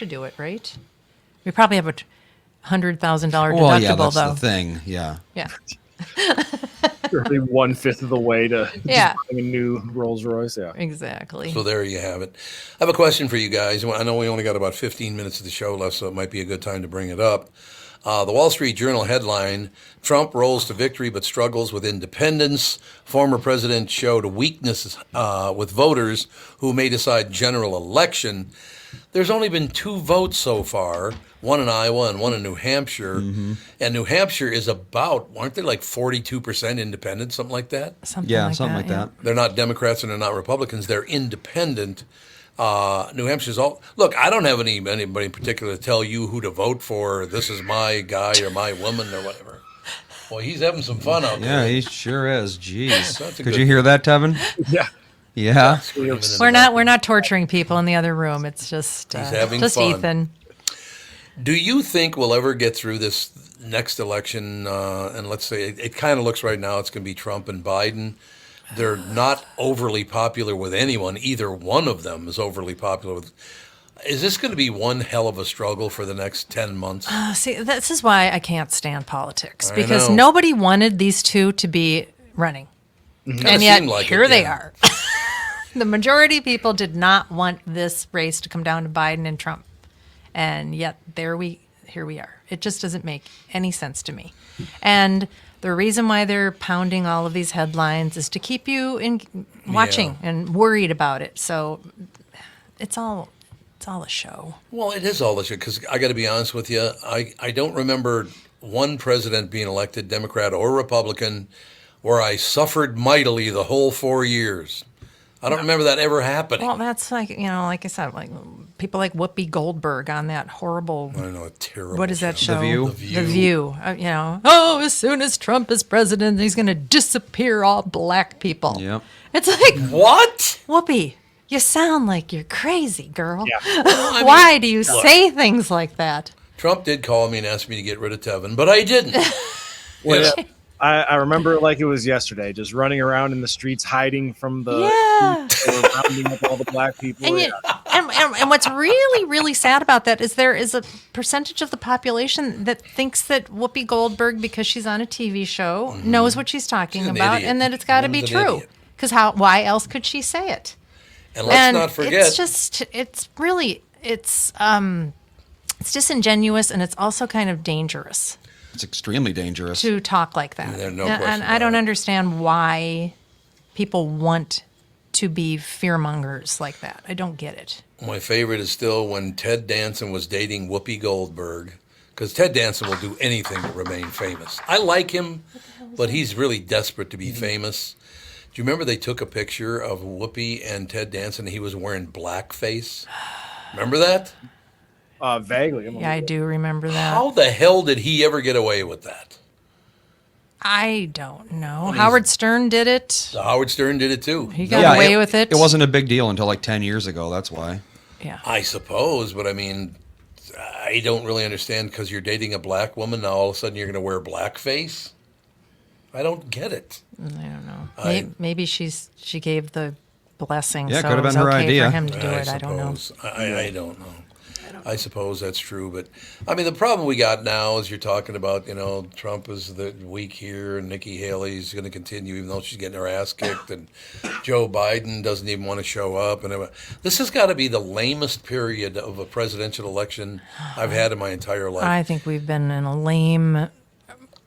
do it, right? We probably have a $100,000 deductible, Well, yeah, that's though. the thing. Yeah. Yeah. Literally 1/5 of the way to just Yeah. buying a new Rolls Royce. Yeah. Exactly. So there you have it. I have a question for you guys. I know we only got about 15 minutes of the show left, so it might be a good time to bring it up. The Wall Street Journal headline, Trump rolls to victory but struggles with independence. Former president showed weakness with voters who may decide general election. There's only been 2 votes so far, one in Iowa and one in New Hampshire. And New Hampshire is about, aren't they like 42% independent, something like that? Something Yeah, like something like yeah. that. They're not Democrats and they're not Republicans. They're independent. New Hampshire's all. Look, I don't have anybody in particular to tell you who to vote for. This is my guy or my woman or whatever. Well, he's having some fun out Yeah, there. he sure is. Jeez. That's a Could good- you hear that, Tevin? Yeah. Yeah. We're not torturing people in the other room. It's just He's having just fun. Ethan. Do you think we'll ever get through this next election? And let's say it kind of looks right now it's going to be Trump and Biden. They're not overly popular with anyone. Either one of them is overly popular with. Is this going to be one hell of a struggle for the next 10 months? See, this is why I can't stand politics I because know. nobody wanted these two to be running, Kinda and yet seemed like here it, they yeah. are. The majority of people did not want this race to come down to Biden and Trump, and yet here we are. It just doesn't make any sense to me. And the reason why they're pounding all of these headlines is to keep you watching and worried about it. So it's all a show. Well, it is all this shit, because I got to be honest with you. I don't remember one president being elected, Democrat or Republican, where I suffered mightily the whole 4 years. I don't remember that ever happening. Well, that's like, like I said, like people like Whoopi Goldberg on that horrible, I know, a terrible. what is that show? The View? The The View. As soon as Trump is president, he's going to disappear all black people. Yep. It's like, What? Whoopi, you sound like you're crazy, girl. Yeah. Why do you say things like that? Trump did call me and ask me to get rid of Tevin, but I didn't. Well, yeah. I remember it like it was yesterday, just running around in the streets, hiding from the Yeah. or rounding up all the black people. And, and what's really, really sad about that is there is a percentage of the population that thinks that Whoopi Goldberg, because she's on a TV show, knows what she's talking She's an about, idiot. and that it's got to be Woman's an true. idiot. Because why else could she say it? And let's And not forget, it's disingenuous, and it's also kind of dangerous It's extremely dangerous. to talk like that. There's no and question I don't about it. understand why people want to be fearmongers like that. I don't get it. my favorite is still when Ted Danson was dating Whoopi Goldberg, because Ted Danson will do anything to remain famous. I like him, but he's really desperate to be famous. Do you remember they took a picture of Whoopi and Ted Danson? He was wearing blackface. Remember that? Vaguely. Yeah, I do remember that. How the hell did he ever get away with that? I don't know. Howard Stern did it. So Howard Stern did it too. He got away with it. It wasn't a big deal until like 10 years ago. That's why. Yeah. I suppose, but I mean, I don't really understand, because you're dating a black woman, now all of a sudden you're going to wear blackface? I don't get it. I don't know. Maybe she gave the blessing, Yeah, so could have it was been her okay idea. for him to do it. I don't know. I don't know. I suppose that's true, but I mean, the problem we got now is you're talking about, Trump is the weak here, and Nikki Haley's going to continue even though she's getting her ass kicked, and Joe Biden doesn't even want to show up. And this has got to be the lamest period of a presidential election I've had in my entire life. I think we've been in a lame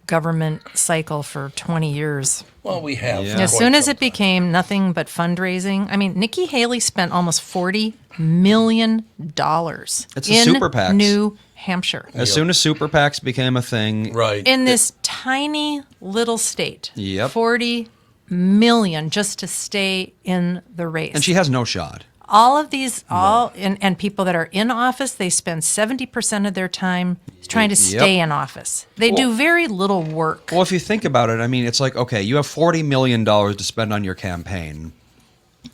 government cycle for 20 years. Well, we have. Yeah. for As quite soon as some it time. became nothing but fundraising, I mean, Nikki Haley spent almost $40 million It's the in super PACs. New Hampshire. As soon as super PACs became a thing, Right. In this tiny little state. Yep. 40 million just to stay in the race. and she has no shot. All of these, and people that are in office, they spend 70% of their time trying to stay in office. They do very little work. Well, if you think about it, I mean, it's like, okay, you have $40 million to spend on your campaign.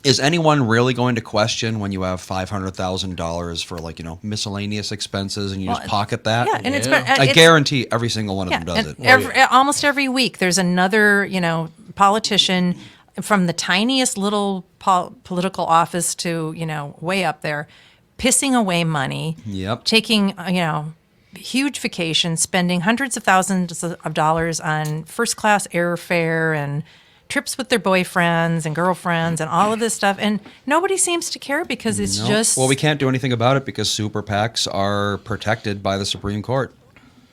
Is anyone really going to question when you have $500,000 for miscellaneous expenses and you just pocket that? Yeah, and it's Yeah. been, I it's, guarantee every single one of yeah, them does and it. almost every week there's another, politician from the tiniest little political office to, way up there, pissing away money, Yep. taking, huge vacations, spending hundreds of thousands of dollars on first-class airfare and trips with their boyfriends and girlfriends and all of this stuff, and nobody seems to care because it's No. just... Well, we can't do anything about it because super PACs are protected by the Supreme Court.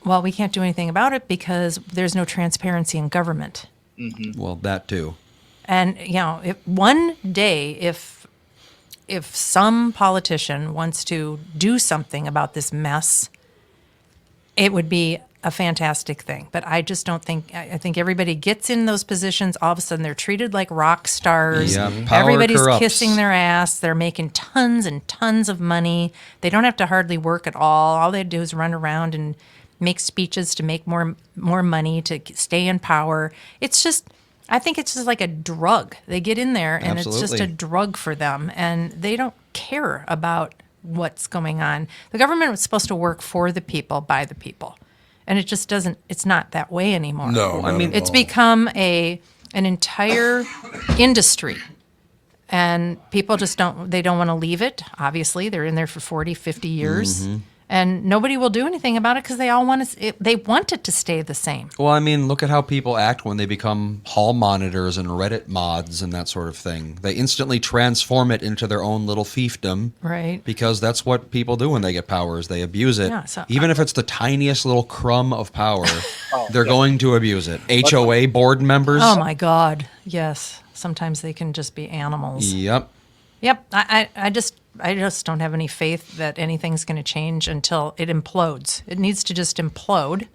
Well, we can't do anything about it because there's no transparency in government. Well, that too. And, if one day, if some politician wants to do something about this mess, it would be a fantastic thing. But I just don't think, I think everybody gets in those positions, all of a sudden they're treated like rock stars. Yeah, power Everybody's corrupts. kissing their ass. They're making tons and tons of money. They don't have to hardly work at all. They do is run around and make speeches to make more money, to stay in power. It's just, I think it's just like a drug. They get in there and it's just a Absolutely. drug for them, and they don't care about what's going on. The government was supposed to work for the people, by the people. And it just doesn't, it's not that way anymore. No, I mean, It's become an entire industry. And people just don't want to leave it. Obviously, they're in there for 40, 50 years. And nobody will do anything about it because they all they want it to stay the same. Well, I mean, look at how people act when they become hall monitors and Reddit mods and that sort of thing. They instantly transform it into their own little fiefdom. Right. Because that's what people do when they get powers. They abuse it. Yeah, so Even if it's the tiniest little crumb of power, they're going to abuse it. HOA board members. Oh my God. Yes. Sometimes they can just be animals. Yep. Yep. I just don't have any faith that anything's going to change until it implodes. It needs to just implode,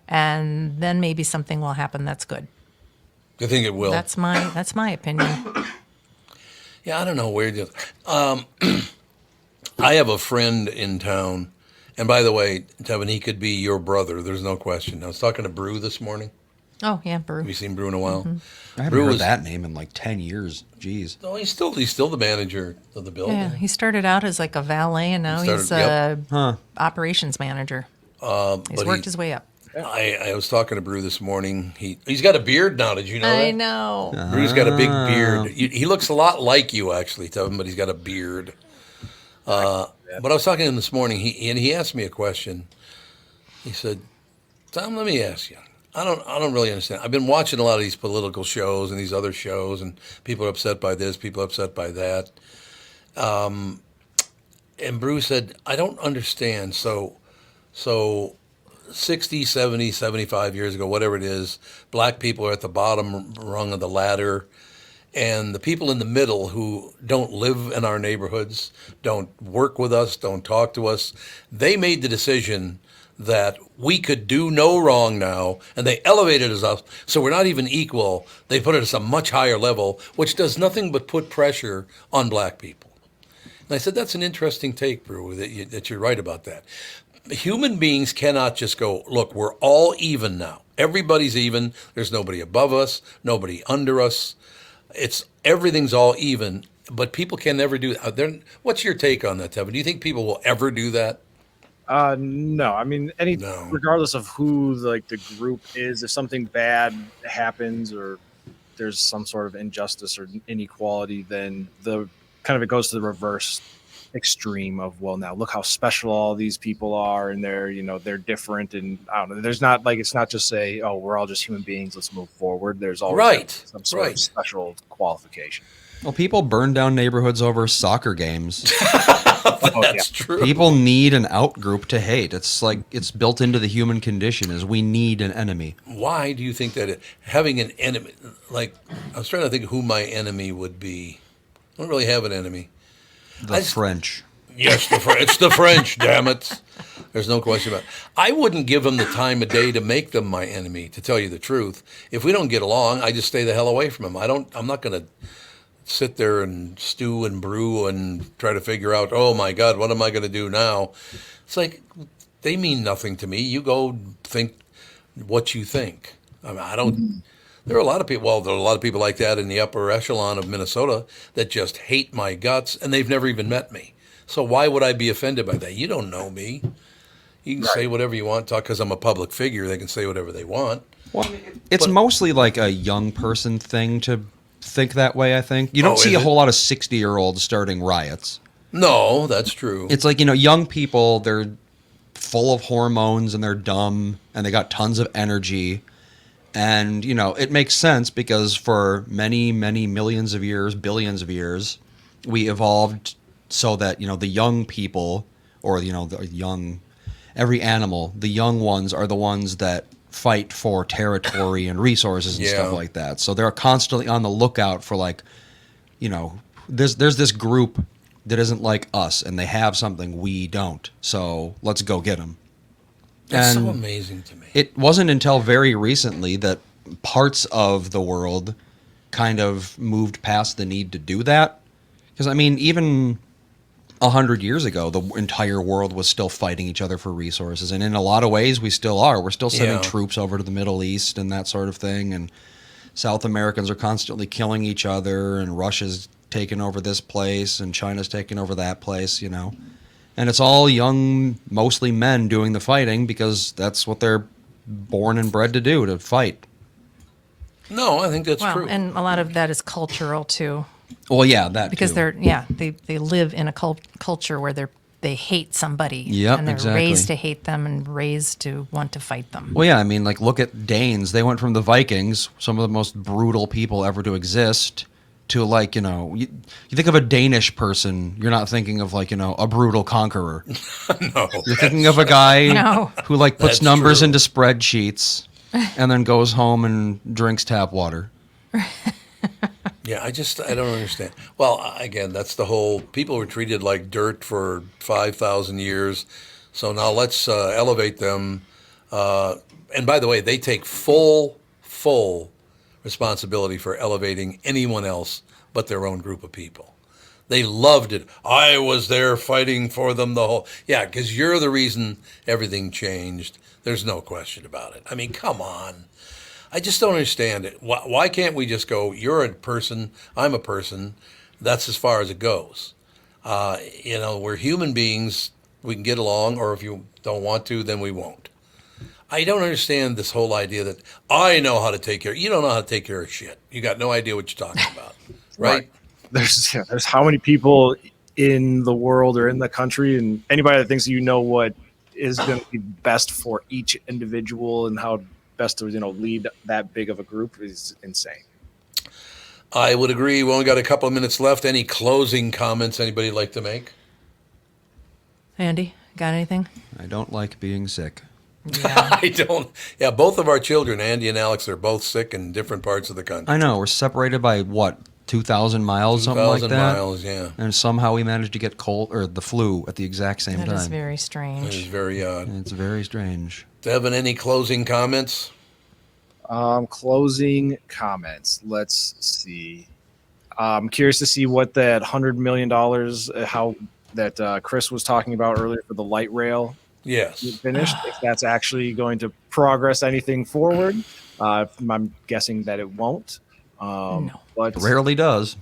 and then maybe something will happen that's good. I think it will. That's my opinion. Yeah, I don't know where it is. I have a friend in town, and by the way, Tevin, he could be your brother. There's no question. I was talking to Brew this morning. Oh yeah, Brew. Have you seen Brew in a while? I haven't Brew heard was- that name in like 10 years. Jeez. No, he's still the manager of the building. Yeah, he started out as like a valet, and now he's started- a operations manager. He's but worked his way up. I was talking to Brew this morning. He's got a beard now. Did you know that? I know. Brew's got a big beard. He looks a lot like you, actually, Tevin, but he's got a beard. But I was talking to him this morning, he asked me a question. He said, "Tom, let me ask you. I don't really understand. I've been watching a lot of these political shows and these other shows, and people are upset by this, people are upset by that." And Bruce said, "I don't understand. So 60, 70, 75 years ago, whatever it is, black people are at the bottom rung of the ladder, and the people in the middle who don't live in our neighborhoods, don't work with us, don't talk to us, they made the decision that we could do no wrong now, and they elevated us up, so we're not even equal. They put us at a much higher level, which does nothing but put pressure on black people." And I said, that's an interesting take, Brew, that you're right about that. Human beings cannot just go, look, we're all even now. Everybody's even. There's nobody above us, nobody under us. Everything's all even, but people can never do that. What's your take on that, Tevin? Do you think people will ever do that? No. I mean, No. regardless of who the group is, if something bad happens or there's some sort of injustice or inequality, then it goes to the reverse extreme of, well, now look how special all these people are, and they're different, and I don't know. There's not it's not just say, oh, we're all just human beings, let's move forward. There's always Right. some sort of special qualification. Well, people burn down neighborhoods over soccer games. That's true. People need an out-group to hate. It's like it's built into the human condition is we need an enemy. Why do you think that having an enemy, like, I was trying to think who my enemy would be. I don't really have an enemy. The French. Yes, it's the French, damn it. There's no question about it. I wouldn't give them the time of day to make them my enemy, to tell you the truth. If we don't get along, I just stay the hell away from them. I'm not going to sit there and stew and brew and try to figure out, oh my God, what am I going to do now? It's like, they mean nothing to me. You go think what you think. I mean, there are a lot of people, there are a lot of people like that in the upper echelon of Minnesota that just hate my guts, and they've never even met me. So why would I be offended by that? You don't know me. You can say whatever you want, because I'm a public figure. They can say whatever they want. Well, it's mostly like a young person thing to think that way, I think. You don't Oh, see is a whole it? lot of 60-year-olds starting riots. No, that's true. It's like, young people, they're full of hormones and they're dumb and they got tons of energy. And, it makes sense because for many, many millions of years, billions of years, we evolved so that, the young people or, every animal, the young ones are the ones that fight for territory and resources and stuff like that. So they're constantly on the lookout for there's this group that isn't like us and they have something we don't. So let's go get them. That's so amazing to me. It wasn't until very recently that parts of the world kind of moved past the need to do that. Because, even 100 years ago, the entire world was still fighting each other for resources. And in a lot of ways, we still are. We're still sending troops over to the Middle East and that sort of thing. And South Americans are constantly killing each other. And Russia's taking over this place. And China's taking over that place, And it's all young, mostly men doing the fighting because that's what they're born and bred to do, to fight. No, I think that's true. And a lot of that is cultural too. Well, yeah, that because too. they live in a culture where they hate somebody. Yep, and they're exactly. raised to hate them and raised to want to fight them. Well, yeah, look at Danes. They went from the Vikings, some of the most brutal people ever to exist, to you think of a Danish person, you're not thinking of a brutal conqueror. No. You're thinking of a guy who puts That's numbers true. into spreadsheets and then goes home and drinks tap water. Yeah, I don't understand. Well, again, that's the whole, people were treated like dirt for 5,000 years. So now let's elevate them. And by the way, they take full responsibility for elevating anyone else but their own group of people. They loved it. I was there fighting for them yeah, because you're the reason everything changed. There's no question about it. Come on. I just don't understand it. Why can't we just go, you're a person, I'm a person, that's as far as it goes. We're human beings, we can get along, or if you don't want to, then we won't. I don't understand this whole idea that I know how to take care. You don't know how to take care of shit. You got no idea what you're talking about, right? There's how many people in the world or in the country, and anybody that thinks what is going to be best for each individual and how best to lead that big of a group is insane. I would agree. We only got a couple of minutes left. Any closing comments anybody like to make? Andy, got anything? I don't like being sick. Yeah. I don't. Yeah, both of our children, Andy and Alex, are both sick in different parts of the country. I know. We're separated by, 2,000 miles, something like that? 2,000 miles, yeah. And somehow we managed to get the flu at the exact same time. That is very It strange. is very odd. It's very strange. Devin, any closing comments? Closing comments. Let's see. I'm curious to see what that $100 million, how that Chris was talking about earlier for the light rail Yes. finished, if that's actually going to progress anything forward. I'm guessing that it won't. No. But Rarely does.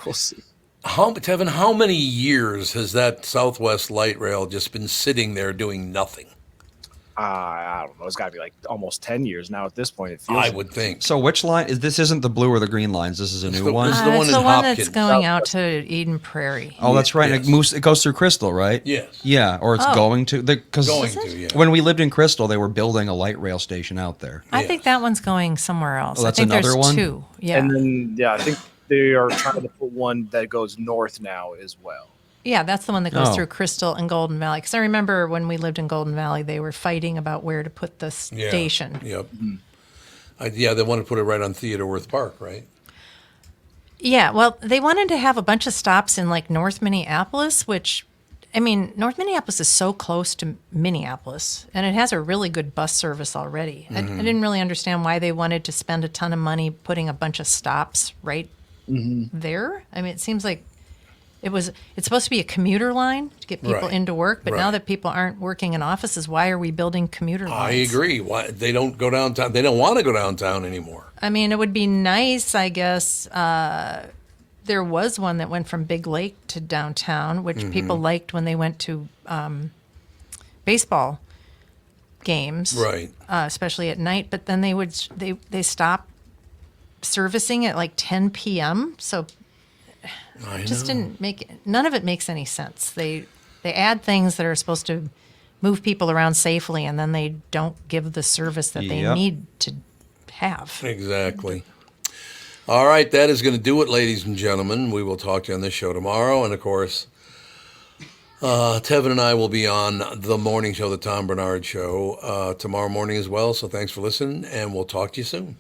we'll see. Tevin, how many years has that Southwest Light Rail just been sitting there doing nothing? I don't know. It's got to be almost 10 years now at this point. It feels I like. would think. So which line? This isn't the blue or the green lines. This is a new the- one? this is the one it's in the one Hopkins. that's going out to Eden Prairie. Oh, that's right. And Yes. it goes through Crystal, right? Yes. Yeah, or it's Oh. going to. Because Going to, yeah. when we lived in Crystal, they were building a light rail station out there. I Yes. think that one's going somewhere else. Oh, that's I think another there's one? two. Yeah. And then, I think they are trying to put one that goes north now as well. Yeah, that's the one that goes Oh. through Crystal and Golden Valley. Because I remember when we lived in Golden Valley, they were fighting about where to put the Yeah. station. Yep. They want to put it right on Theodore Worth Park, right? Yeah, well, they wanted to have a bunch of stops in North Minneapolis, which, North Minneapolis is so close to Minneapolis, and it has a really good bus service already. I didn't really understand why they wanted to spend a ton of money putting a bunch of stops right there. It seems like it's supposed to be a commuter line to get people Right. into work, but now Right. that people aren't working in offices, why are we building commuter lines? I agree. Why they don't go downtown? They don't want to go downtown anymore. It would be nice, I guess. There was one that went from Big Lake to downtown, which people liked when they went to baseball games, Right. especially at night. But then they stopped servicing at 10 p.m. So I just know. none of it makes any sense. They add things that are supposed to move people around safely, and then they don't give the service that they Yep. need to have. Exactly. All right, that is going to do it, ladies and gentlemen. We will talk to you on this show tomorrow. And, of course, Tevin and I will be on the morning show, the Tom Bernard Show, tomorrow morning as well. So thanks for listening, and we'll talk to you soon.